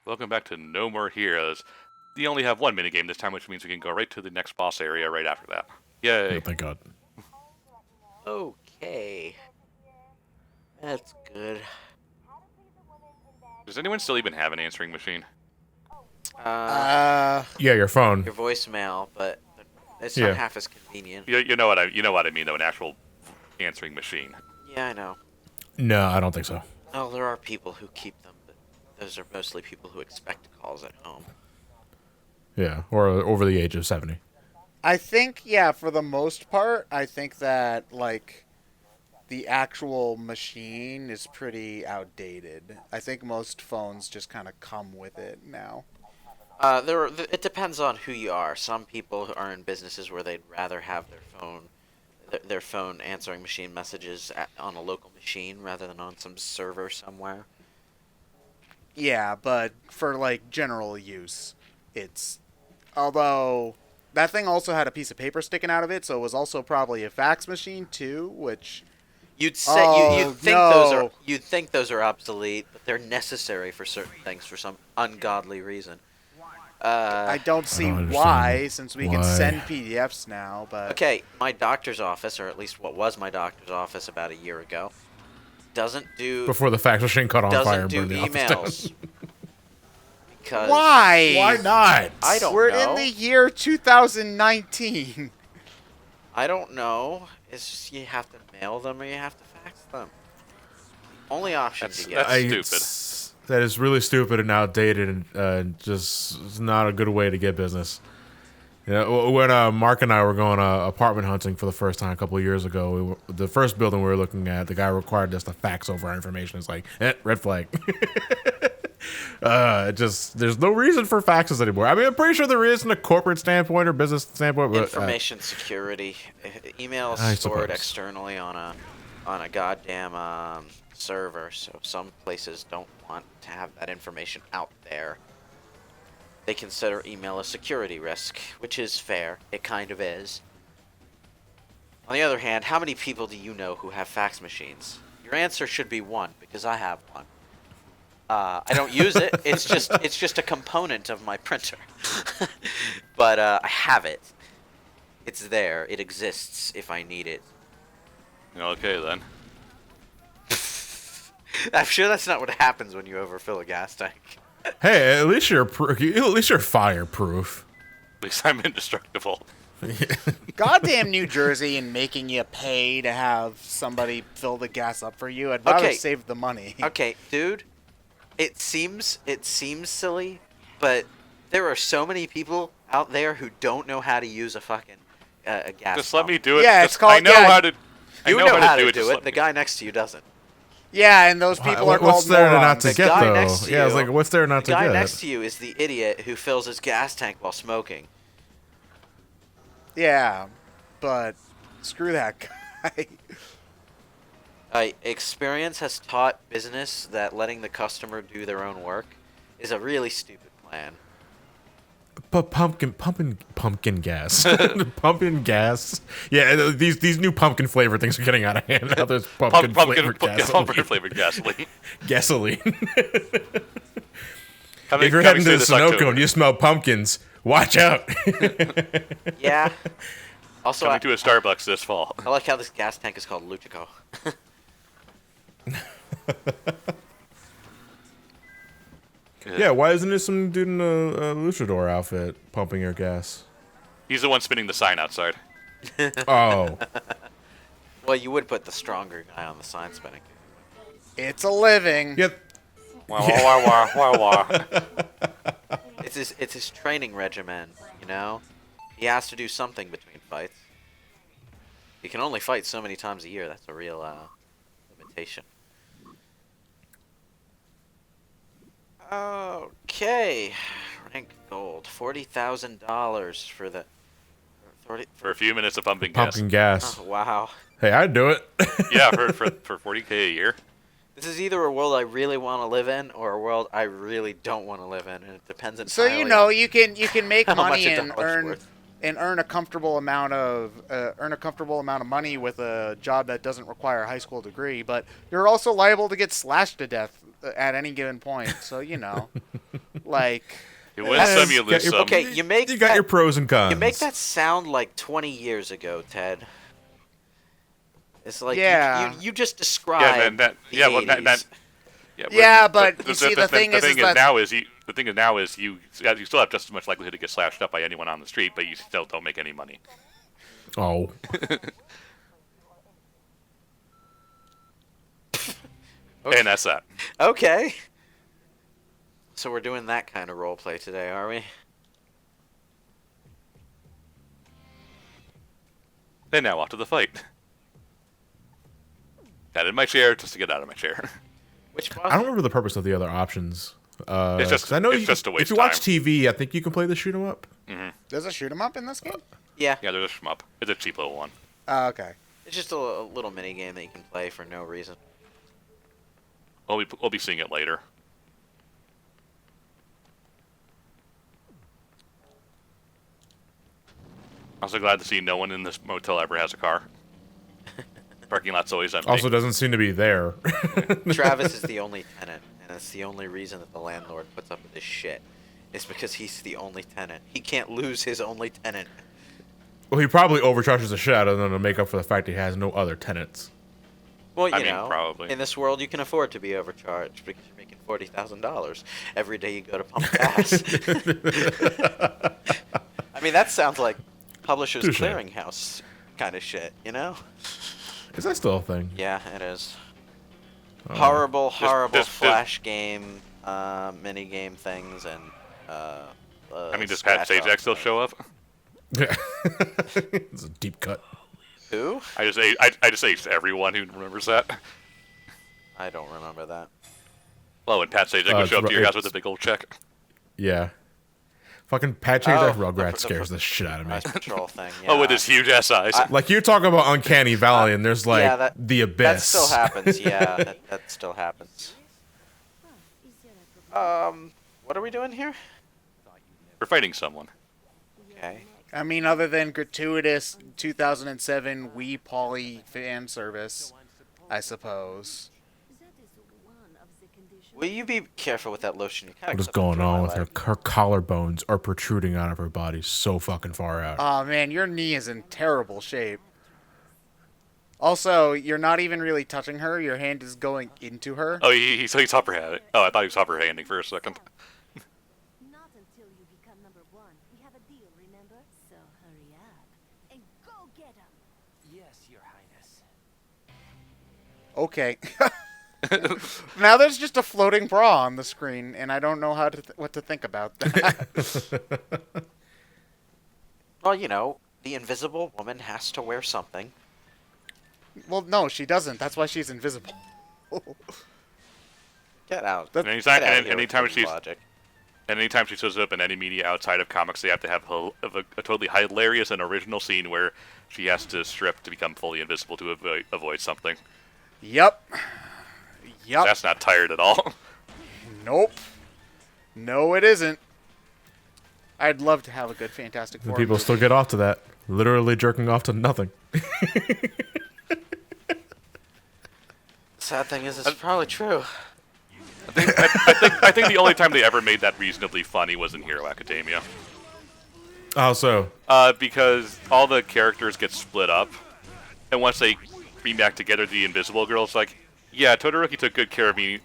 Welcome back to No More Heroes. You only have one minigame this time, which means we can go right to the next boss area right after that. Oh, Yay. thank God. Okay. That's good. Does anyone still even have an answering machine? Yeah, your phone. Your voicemail, but it's not Yeah. half as convenient. You know what I mean though, an actual answering machine. Yeah, I know. No, I don't think so. Oh, there are people who keep them, but those are mostly people who expect calls at home. Yeah, or over the age of 70. I think, yeah, for the most part, I think that, like, the actual machine is pretty outdated. I think most phones just kind of come with it now. It depends on who you are. Some people are in businesses where they'd rather have their phone answering machine messages on a local machine rather than on some server somewhere. Yeah, but for, like, general use, it's... Although, that thing also had a piece of paper sticking out of it, so it was also probably a fax machine, too, which... You'd say Oh, no. you'd think those are obsolete, but they're necessary for certain things for some ungodly reason. I don't see don't why, understand since we why. can send PDFs now, but... Okay, my doctor's office, or at least what was my doctor's office about a year ago, doesn't do Before the fax machine caught on fire doesn't and do burned the office down. emails because Why? Why not? I don't We're know. in the year 2019. I don't know. It's just you have to mail them or you have to fax them. Only options you get. That's stupid. That is really stupid and outdated, and just is not a good way to get business. You know, when Mark and I were going apartment hunting for the first time a couple of years ago, the first building we were looking at, the guy required us to fax over our information. It's like, red flag. There's no reason for faxes anymore. I mean, I'm pretty sure there is from a corporate standpoint or business standpoint. But, Information security. Email I is stored suppose. externally on a goddamn server, so some places don't want to have that information out there. They consider email a security risk, which is fair. It kind of is. On the other hand, how many people do you know who have fax machines? Your answer should be one, because I have one. I don't use it. It's just a component of my printer. But I have it. It's there. It exists if I need it. Okay then. I'm sure that's not what happens when you overfill a gas tank. hey, at least you're fireproof. At least I'm indestructible. Goddamn New Jersey and making you pay to have somebody fill the gas up for you. I'd rather Okay. save the money. Okay, dude. It seems silly, but there are so many people out there who don't know how to use a fucking a gas Just pump. let me do it. Yeah, Just- it's called- I know yeah. how to. You I know how to do it. Just it. let The me. guy next to you doesn't. Yeah, and those people are What's called there not morons. to The get guy though? next to Yeah, I was you- like, what's there not The to guy get? next to you is the idiot who fills his gas tank while smoking. Yeah, but screw that guy. Experience has taught business that letting the customer do their own work is a really stupid plan. But pumpkin gas, pumpkin gas. Yeah, these new pumpkin flavored things are getting out of hand. Now there's pumpkin flavored gasoline. Pumpkin flavored gasoline. Gasoline. Coming- If you're coming heading to soon the this Sunoco October. and you smell pumpkins, watch out. Yeah. Also, Coming to a Starbucks this fall. I like how this gas tank is called Luchico. Yeah, why isn't there some dude in a luchador outfit pumping your gas? He's the one spinning the sign outside. Oh, Well, you would put the stronger guy on the sign spinning. It's a living. yep. Wah, wah, wah, wah, wah, wah. It's his training regimen, you know? He has to do something between fights. He can only fight so many times a year. That's a real limitation. Okay. Rank gold. $40,000 for the... 40, For a few minutes of pumping gas. Pumpkin gas. oh, wow. Hey, I'd do it. Yeah, for 40K a year. This is either a world I really want to live in or a world I really don't want to live in, and it depends So entirely you know on you can make how much money a and dollar's earn worth. and earn a comfortable amount of money with a job that doesn't require a high school degree, but you're also liable to get slashed to death at any given point. So like You win some, you lose some. Okay, you got that, your pros and cons. You make that sound like 20 years ago, Ted. It's like you just described. Yeah, man. But you see, the thing is now is you still have just as much likelihood to get slashed up by anyone on the street, but you still don't make any money. Oh. Okay. And that's that. Okay. So we're doing that kind of role play today, are we? And now off to the fight. Got in my chair just to get out of my chair. Which boss? I don't remember the purpose of the other options. It's just 'cause I know it's just a waste if you of watch time. TV, I think you can play the shoot 'em up. there's a shoot 'em up in this game. Yeah. Yeah, there's a shmup. It's a cheap little one. Okay. It's just a little mini game that you can play for no reason. We'll be seeing it later. I'm so glad to see no one in this motel ever has a car. Parking lot's always empty. Also, doesn't seem to be there. Travis is the only tenant, and it's the only reason that the landlord puts up with this shit. It's because he's the only tenant. He can't lose his only tenant. Well, he probably overcharges the shit out of them to make up for the fact he has no other tenants. Well, I you mean, know, probably. in this world, you can afford to be overcharged because you're making $40,000 every day you go to pump gas. I mean, that sounds like Publishers Touché. Clearinghouse kind of shit, you know? Is that still a thing? Yeah, it is. Oh. Horrible This- flash game, mini game things, and I mean, does Pat scratch Sajak still off. show up? It's a deep cut. Who? I just aged everyone who remembers that. I don't remember that. Well, when Pat Sajak would it's show up to your house with it's- a big old check. Yeah. Fucking Pat Sajak Oh, Rugrat the scares the shit out of me. Price Patrol thing. Yeah. Oh, with his huge ass eyes. Like, you talk about Uncanny Valley, and there's, like, yeah, that- the abyss. That still happens. Yeah, that still happens. What are we doing here? For fighting someone. Okay. I mean, other than gratuitous 2007 Wii Poly fan service, I suppose. Will you be careful with that lotion? You What is going on with her? Her collarbones are protruding out of her body so fucking far out. Oh man, your knee is in terrible shape. Also, you're not even really touching her. Your hand is going into her. Oh, he's upper handing. Oh, I thought he was upper handing for a second. Not until you become number one. We have a deal, remember? So hurry up and go get him. Yes, Your Highness. Okay. Now there's just a floating bra on the screen, and I don't know what to think about that. Well, you know, the invisible woman has to wear something. Well, no, she doesn't. That's why she's invisible. Get out. That- And Anytime anytime she shows up in any media outside of comics, they have to have a totally hilarious and original scene where she has to strip to become fully invisible to avoid something. Yep. Yep. That's not tired at all. Nope. No, it isn't. I'd love to have a good Fantastic Four. People movie. still get off to that. Literally jerking off to nothing. Sad thing is, it's probably true. I think the only time they ever made that reasonably funny was in Hero Academia. How so? Because all the characters get split up, and once they bring back together, the Invisible Girl's like, yeah, Todoroki took good care of me.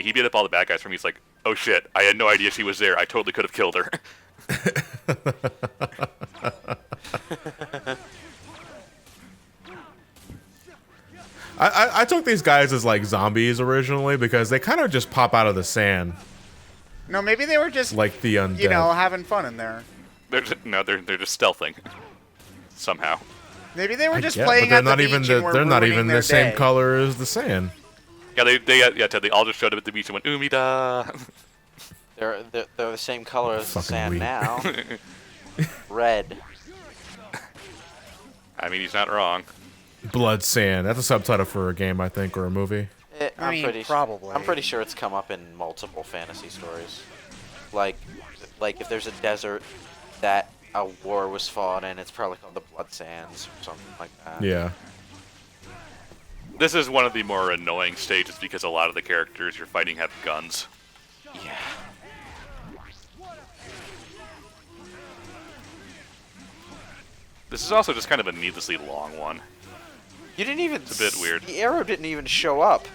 He beat up all the bad guys for me. He's like, oh shit, I had no idea she was there. I totally could have killed her. I took these guys as like zombies originally because they kind of just pop out of the sand No, maybe they were just, like the undead. you know, having fun in there. They're just stealthing somehow. Maybe they were just Yeah, playing but at the beach and were they're not ruining even their the same day. color as the sand. Yeah, Ted, they all just showed up at the beach and went umida. They're the same color as the Fucking sand weed. now. Red. I mean, he's not wrong. Blood Sand. That's a subtitle for a game, I think, or a movie. I mean, probably. I'm pretty sure it's come up in multiple fantasy stories. Like if there's a desert that a war was fought in. It's probably called the Blood Sands or something like that. Yeah. This is one of the more annoying stages because a lot of the characters you're fighting have guns. Yeah. This is also just kind of a needlessly long one. You didn't even. It's a bit weird. The arrow didn't even show up.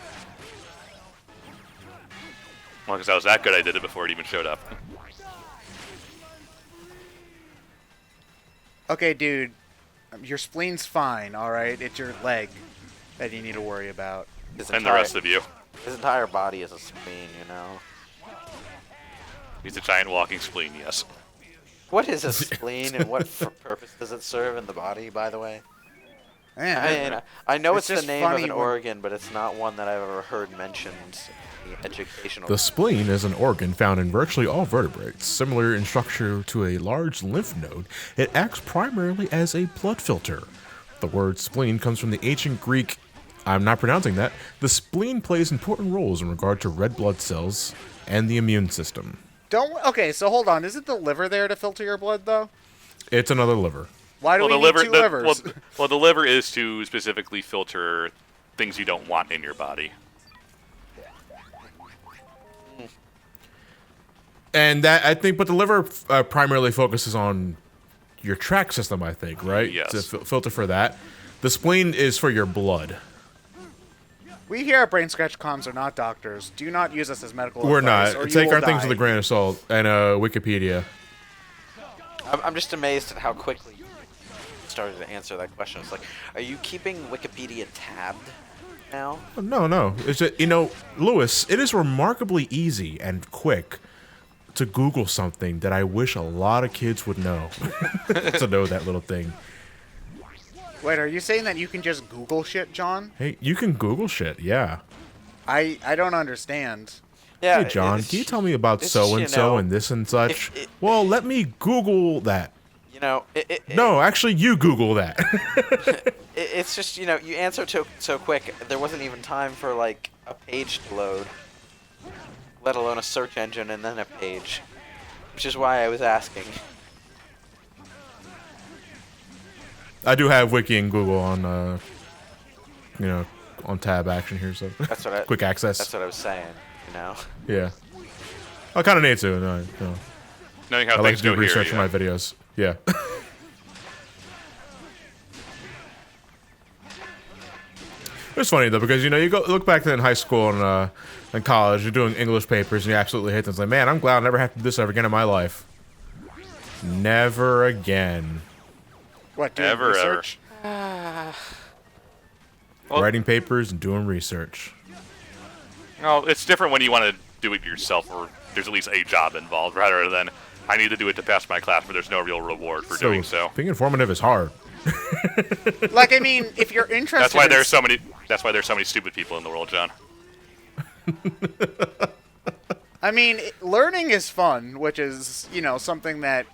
Well, because I was that good, I did it before it even showed up. Okay, dude, your spleen's fine. All right, it's your leg that you need to worry about. And the rest of you. His entire body is a spleen, you know. He's a giant walking spleen, yes. What is a spleen and what purpose does it serve in the body, by the way? Man, I know It's it's the just name of funny an when- organ, but it's not one that I've ever heard mentioned in the educational. The spleen is an organ found in virtually all vertebrates. Similar in structure to a large lymph node, it acts primarily as a blood filter. The word spleen comes from the ancient Greek, I'm not pronouncing that. The spleen plays important roles in regard to red blood cells and the immune system. Okay, so hold on. Isn't the liver there to filter your blood, though? It's another liver. Why do we need two livers? Well, the liver is to specifically filter things you don't want in your body. And that, I think, but the liver primarily focuses on your tract system, I think, right? Yes. To filter for that. The spleen is for your blood. We here at BrainScratch Comms are not doctors. Do not use us as medical We're advice, not. or you Take will our things die. with a grain of salt and Wikipedia. I'm just amazed at how quickly you started to answer that question. It's like, are you keeping Wikipedia tabbed now? No. It's just, Lewis, it is remarkably easy and quick to Google something that I wish a lot of kids would know. To know that little thing. Wait, are you saying that you can just Google shit, John? Hey, you can Google shit, yeah. I don't understand. Yeah. Hey, John, it's- can you tell me about it's, so-and-so and this and such? Well, let me Google that. You know, No, actually, you Google that. it's just, you answer so quick. There wasn't even time for, like, a page to load, let alone a search engine and then a page, which is why I was asking. I do have Wiki and Google on, on tab action here, so That's what I, quick access. That's what I was saying, Yeah. I kind of need to. No. Knowing how I like things to do go research here, for my videos. Yeah. It's funny though because you go look back then in high school and in college, you're doing English papers and you absolutely hate them. It's like, man, I'm glad I'll never have to do this ever again in my life. Never again. What, doing Ever, ever. research? Well- Writing papers and doing research. No, it's different when you want to do it yourself, or there's at least a job involved, rather than I need to do it to pass my class, but there's no real reward for doing so. Being informative is hard. Like, I mean, if you're interested That's why in there's so many. That's why there's so many stupid people in the world, John. I mean, learning is fun, which is, something that,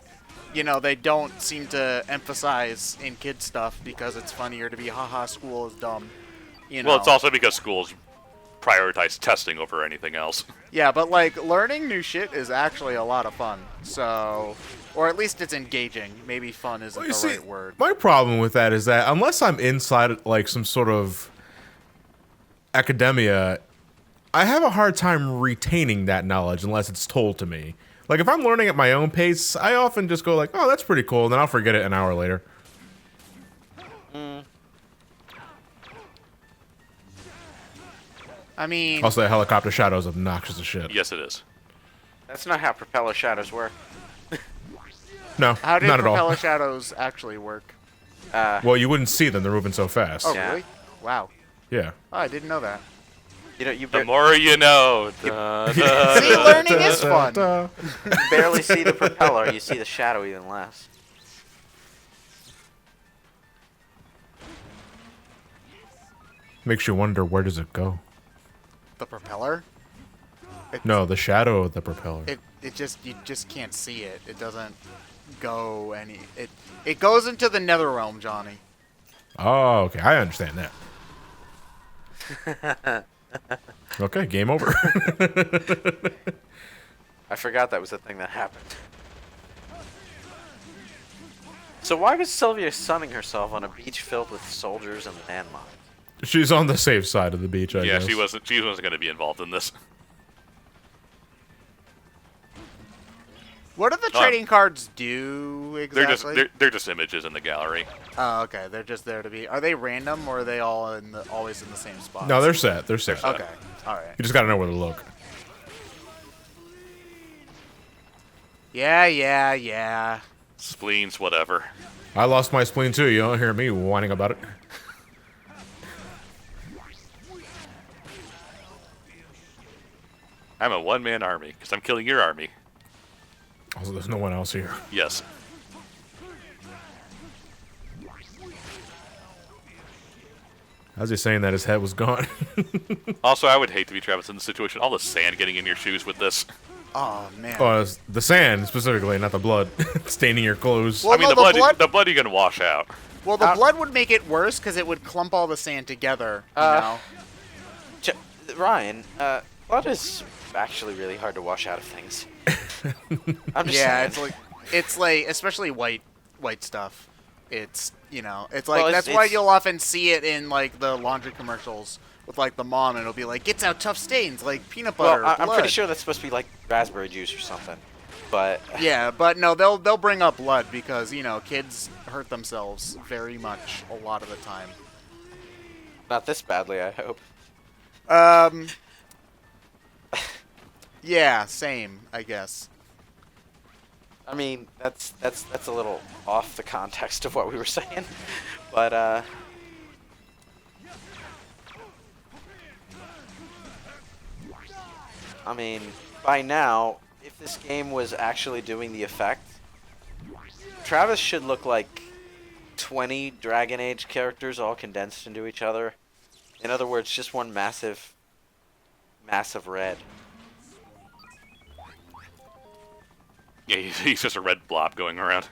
they don't seem to emphasize in kid stuff because it's funnier to be, haha, school is dumb. Well, it's also because schools prioritize testing over anything else. Yeah, but, like, learning new shit is actually a lot of fun. So, or at least it's engaging. Maybe fun isn't Well, the you see, right word. my problem with that is that unless I'm inside like some sort of academia, I have a hard time retaining that knowledge unless it's told to me. Like if I'm learning at my own pace, I often just go like, "Oh, that's pretty cool," and then I'll forget it an hour later. I mean, Also, that helicopter shadow is obnoxious as shit. Yes, it is. That's not how propeller shadows work. No, how did not at all. propeller shadows actually work? Well, you wouldn't see them; they're moving so fast. Oh, Yeah. really? Wow. Yeah. Oh, I didn't know that. You The more you know. Da, da, See, da. learning is fun. you barely see the propeller. You see the shadow even less. Makes you wonder where does it go? The propeller? No, the shadow of the propeller. It just, you just can't see it. It doesn't go any. It goes into the nether realm, Johnny. Oh, okay, I understand that. Okay, game over. I forgot that was the thing that happened. So why was Sylvia sunning herself on a beach filled with soldiers and landmines? She's on the safe side of the beach, I Yeah, guess. she wasn't going to be involved in this. What do the trading cards do exactly? They're just images in the gallery. Oh, okay. They're just there to be. Are they random or are they all always in the same spot? No, they're set. They're set. Okay. All right. You just gotta know where to look. Yeah. Spleens, whatever. I lost my spleen too. You don't hear me whining about it. I'm a one-man army because I'm killing your army. Also, there's no one else here. Yes. How's he saying that his head was gone? Also, I would hate to be Travis in this situation. All the sand getting in your shoes with this. Oh man. Oh, it's the sand specifically, not the blood staining your clothes. Well, I mean, no, the blood you can wash out. Well, the blood would make it worse because it would clump all the sand together. You know. Ryan, blood is actually really hard to wash out of things. I'm just Yeah, saying. it's like especially white stuff. It's it's like Well, that's why it's- you'll often see it in like the laundry commercials with like the mom and it'll be like gets out tough stains like peanut butter. Well, I'm pretty blood." sure that's supposed to be like raspberry juice or something. But Yeah, but no, they'll bring up blood because kids hurt themselves very much a lot of the time. not this badly, I hope. Yeah, same, I guess. I mean, that's a little off the context of what we were saying, but I mean, by now, if this game was actually doing the effect, Travis should look like 20 Dragon Age characters all condensed into each other. In other words, just one massive red. Yeah, he's just a red blob going around.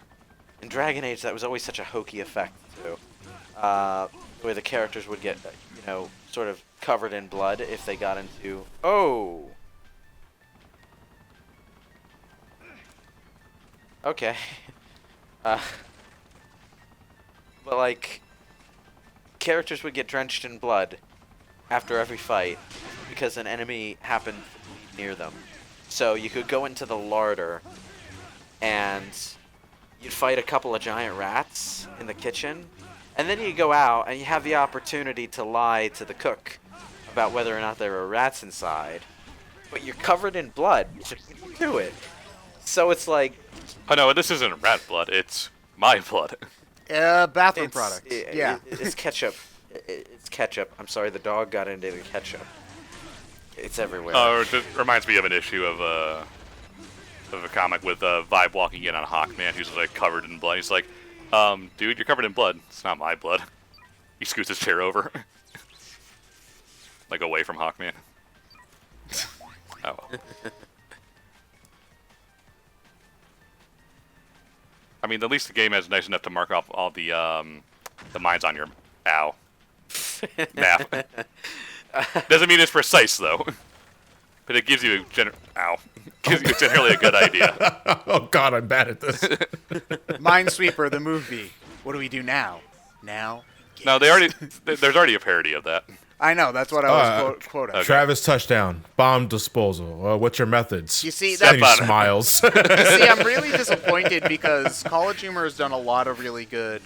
In Dragon Age, that was always such a hokey effect, too. Where the characters would get, sort of covered in blood if they got into... Oh! Okay. But, like, characters would get drenched in blood after every fight because an enemy happened to be near them. So you could go into the larder and you'd fight a couple of giant rats in the kitchen, and then you go out and you have the opportunity to lie to the cook about whether or not there are rats inside, but you're covered in blood to do it. So it's like... Oh no, this isn't rat blood, it's my blood. Bathroom It's, product. i- Yeah. it's ketchup. It's ketchup. I'm sorry, the dog got into the ketchup. It's everywhere. It reminds me of an issue of a comic with Vibe walking in on Hawkman, who's like covered in blood. He's like, dude, you're covered in blood. It's not my blood. He scoots his chair over, like away from Hawkman. Oh. I mean, at least the game is nice enough to mark off all the mines on your map. Doesn't mean it's precise though, but it gives you gives you generally a good idea. Oh God, I'm bad at this. Minesweeper the movie. What do we do now? Now? No, there's already a parody of that. I know, that's what I was quoting. Okay. Travis touchdown, bomb disposal. What's your methods? You see, Then he Step on it. smiles. See, I'm really disappointed because College Humor has done a lot of really good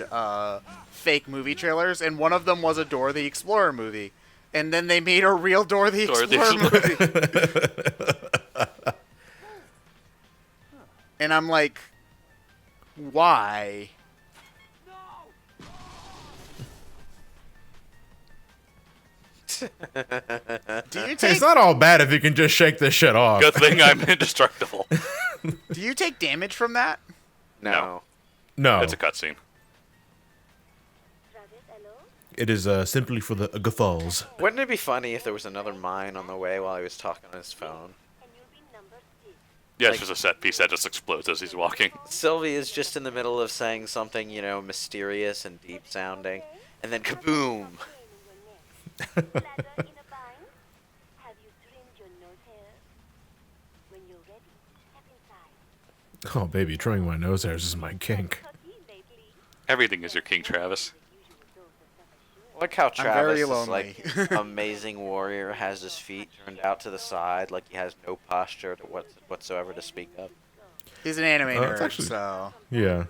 fake movie trailers, and one of them was a Dora the Explorer movie. And then they made a real Dora the Dora the Explorer movie. And I'm like, why? Do you It's take not all bad if you can just shake this shit off. Good thing I'm indestructible. do you take damage from that? No. No, It's a cutscene. Travis, hello? it is simply for the guffaws. Wouldn't it be funny if there was another mine on the way while he was talking on his phone? And you'll be number 6. Yeah, Like- it's just a set piece that just explodes as he's walking. Sylvie is just in the middle of saying something, mysterious and deep sounding, and then kaboom! Ladder in a bind? Have you trimmed your nose hair? When you're ready, step inside. Oh baby, trimming my nose hairs is my kink. Cookie lately? Everything is your king, Travis. Look how I'm very Travis is lonely. like amazing warrior, has his feet turned out to the side, like he has no posture to whatsoever to speak of. He's an anime It's nerd, actually- so Yeah.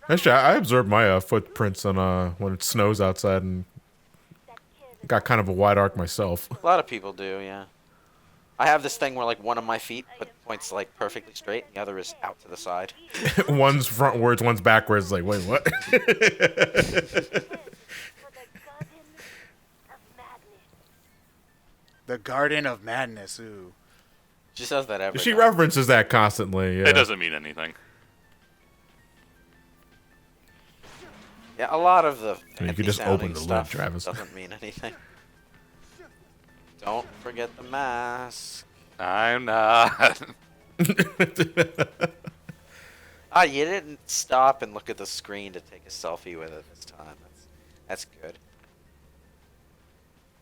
Actually, I observed my footprints on when it snows outside and got kind of a wide arc myself. A lot of people do, yeah. I have this thing where like one of my feet points like perfectly straight, and the other is out to the side. One's frontwards, one's backwards. Like, wait, what? the Garden of Madness. Ooh, She says that every She time. references that constantly. Yeah. It doesn't mean anything. Yeah, a lot of the You could just fancy-sounding open the lid, stuff Travis. doesn't mean anything. Don't forget the mask. I'm not. Ah, you didn't stop and look at the screen to take a selfie with it this time. That's good.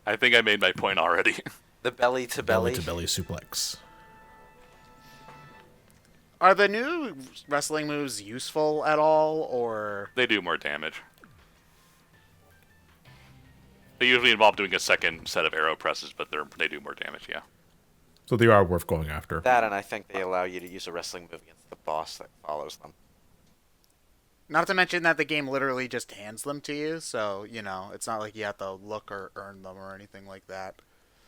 I think I made my point already. The belly to belly. Belly to belly suplex. are the new wrestling moves useful at all, or They do more damage. They usually involve doing a second set of arrow presses, but they do more damage, yeah. So they are worth going after. That, and I think they allow you to use a wrestling move against the boss that follows them. not to mention that the game literally just hands them to you, so you know it's not like you have to look or earn them or anything like that.